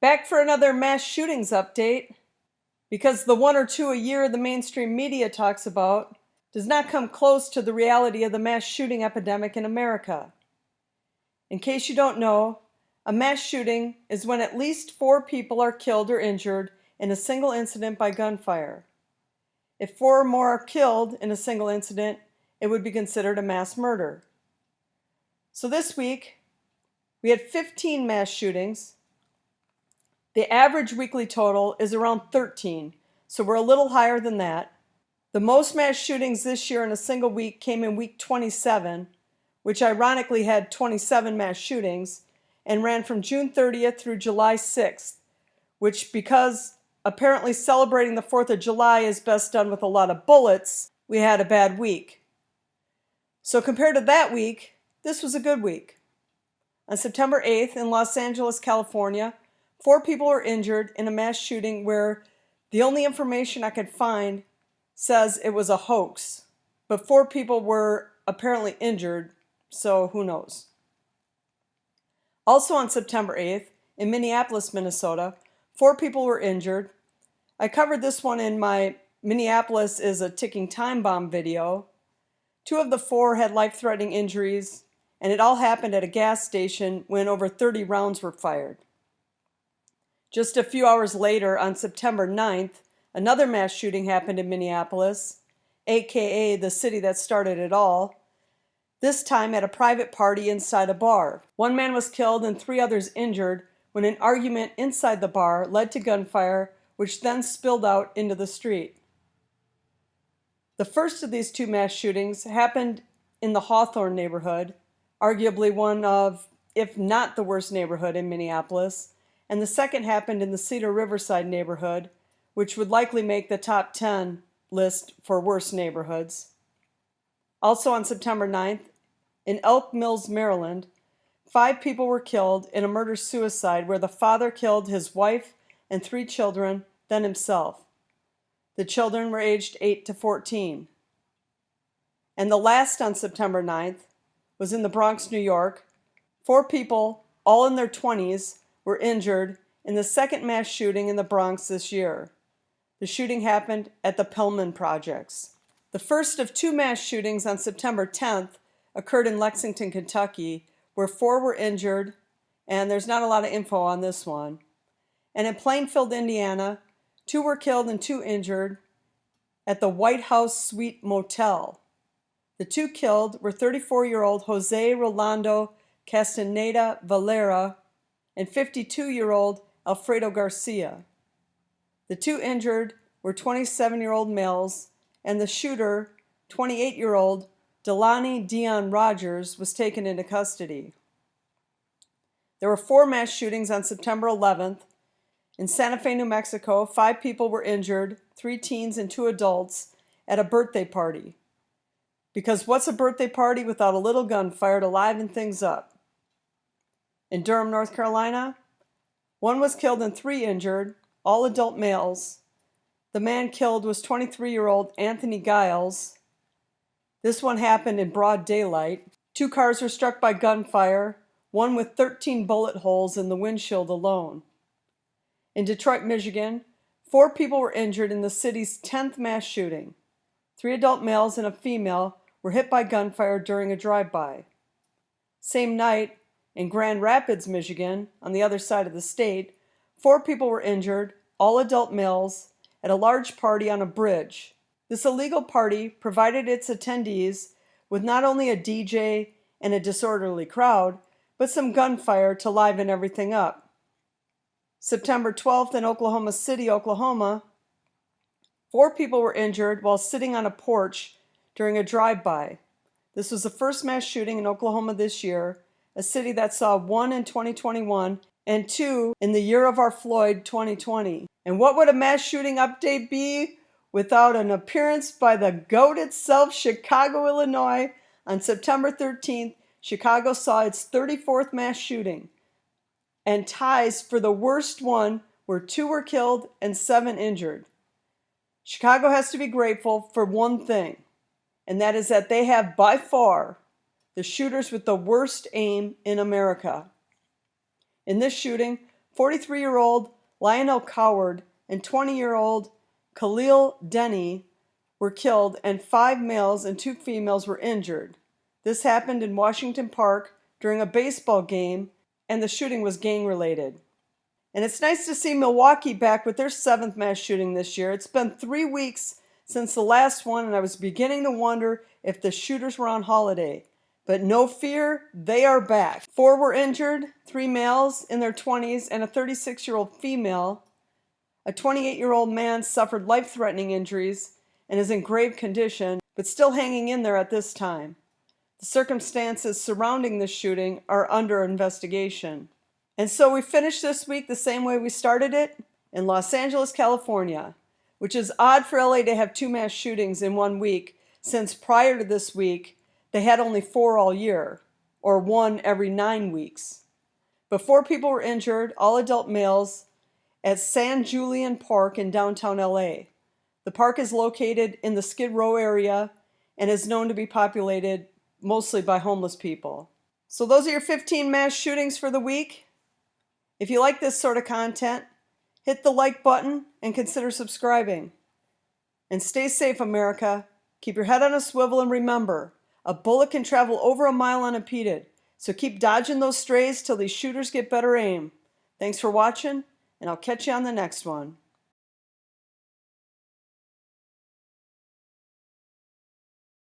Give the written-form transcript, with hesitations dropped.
Back for another mass shootings update, because the one or two a year the mainstream media talks about does not come close to the reality of the mass shooting epidemic in America. In case you don't know, a mass shooting is when at least 4 people are killed or injured in a single incident by gunfire. If 4 or more are killed in a single incident, it would be considered a mass murder. So this week, we had 15 mass shootings. The average weekly total is around 13, so we're a little higher than that. The most mass shootings this year in a single week came in week 27, which ironically had 27 mass shootings, and ran from June 30th through July 6th, which, because apparently celebrating the 4th of July is best done with a lot of bullets, we had a bad week. So compared to that week, this was a good week. On September 8th in Los Angeles, California, 4 people were injured in a mass shooting where the only information I could find says it was a hoax, but 4 people were apparently injured, so who knows. Also on September 8th, in Minneapolis, Minnesota, 4 people were injured. I covered this one in my Minneapolis is a ticking time bomb video. 2 of the 4 had life-threatening injuries, and it all happened at a gas station when over 30 rounds were fired. Just a few hours later, on September 9th, another mass shooting happened in Minneapolis, aka the city that started it all, this time at a private party inside a bar. 1 man was killed and 3 others injured when an argument inside the bar led to gunfire, which then spilled out into the street. The first of these 2 mass shootings happened in the Hawthorne neighborhood, arguably one of, if not the worst neighborhood in Minneapolis, and the second happened in the Cedar Riverside neighborhood, which would likely make the top 10 list for worst neighborhoods. Also on September 9th, in Elk Mills, Maryland, 5 people were killed in a murder-suicide where the father killed his wife and 3 children, then himself. The children were aged 8 to 14. And the last on September 9th was in the Bronx, New York. 4 people, all in their 20s, were injured in the second mass shooting in the Bronx this year. The shooting happened at the Pellman Projects. The first of 2 mass shootings on September 10th occurred in Lexington, Kentucky, where 4 were injured, and there's not a lot of info on this one. And in Plainfield, Indiana, 2 were killed and 2 injured at the White House Suite Motel. The 2 killed were 34-year-old Jose Rolando Castaneda Varela and 52-year-old Alfredo Garcia. The 2 injured were 27-year-old males, and the shooter, 28-year-old Delaney Dion Rogers, was taken into custody. There were 4 mass shootings on September 11th. In Santa Fe, New Mexico, 5 people were injured, 3 teens and 2 adults, at a birthday party. Because what's a birthday party without a little gunfire to liven things up? In Durham, North Carolina, 1 was killed and 3 injured, all adult males. The man killed was 23-year-old Anthony Giles. This one happened in broad daylight. 2 cars were struck by gunfire, 1 with 13 bullet holes in the windshield alone. In Detroit, Michigan, 4 people were injured in the city's 10th mass shooting. 3 adult males and a female were hit by gunfire during a drive-by. Same night, in Grand Rapids, Michigan, on the other side of the state, 4 people were injured, all adult males, at a large party on a bridge. This illegal party provided its attendees with not only a DJ and a disorderly crowd, but some gunfire to liven everything up. September 12th in Oklahoma City, Oklahoma, 4 people were injured while sitting on a porch during a drive-by. This was the first mass shooting in Oklahoma this year, a city that saw 1 in 2021 and 2 in the year of our Floyd 2020. And what would a mass shooting update be without an appearance by the GOAT itself, Chicago, Illinois? On September 13th, Chicago saw its 34th mass shooting. And ties for the worst one where 2 were killed and 7 injured. Chicago has to be grateful for one thing, and that is that they have by far the shooters with the worst aim in America. In this shooting, 43-year-old Lionel and 20-year-old Khalil Denny were killed, and 5 males and 2 females were injured. This happened in Washington Park during a baseball game, and the shooting was gang-related. And it's nice to see Milwaukee back with their 7th mass shooting this year. It's been 3 weeks since the last one, and I was beginning to wonder if the shooters were on holiday. But no fear, they are back. 4 were injured, 3 males in their 20s and a 36-year-old female. A 28-year-old man suffered life-threatening injuries and is in grave condition, but still hanging in there at this time. The circumstances surrounding this shooting are under investigation. And so we finished this week the same way we started it, in Los Angeles, California, which is odd for LA to have 2 mass shootings in 1 week, since prior to this week, they had only 4 all year, or 1 every 9 weeks. But 4 people were injured, all adult males, at San Julian Park in downtown LA. The park is located in the Skid Row area and is known to be populated mostly by homeless people. So those are your 15 mass shootings for the week. If you like this sort of content, hit the like button and consider subscribing. And stay safe, America. Keep your head on a swivel, and remember, a bullet can travel over a mile unimpeded. So keep dodging those strays till these shooters get better aim. Thanks for watching, and I'll catch you on the next one.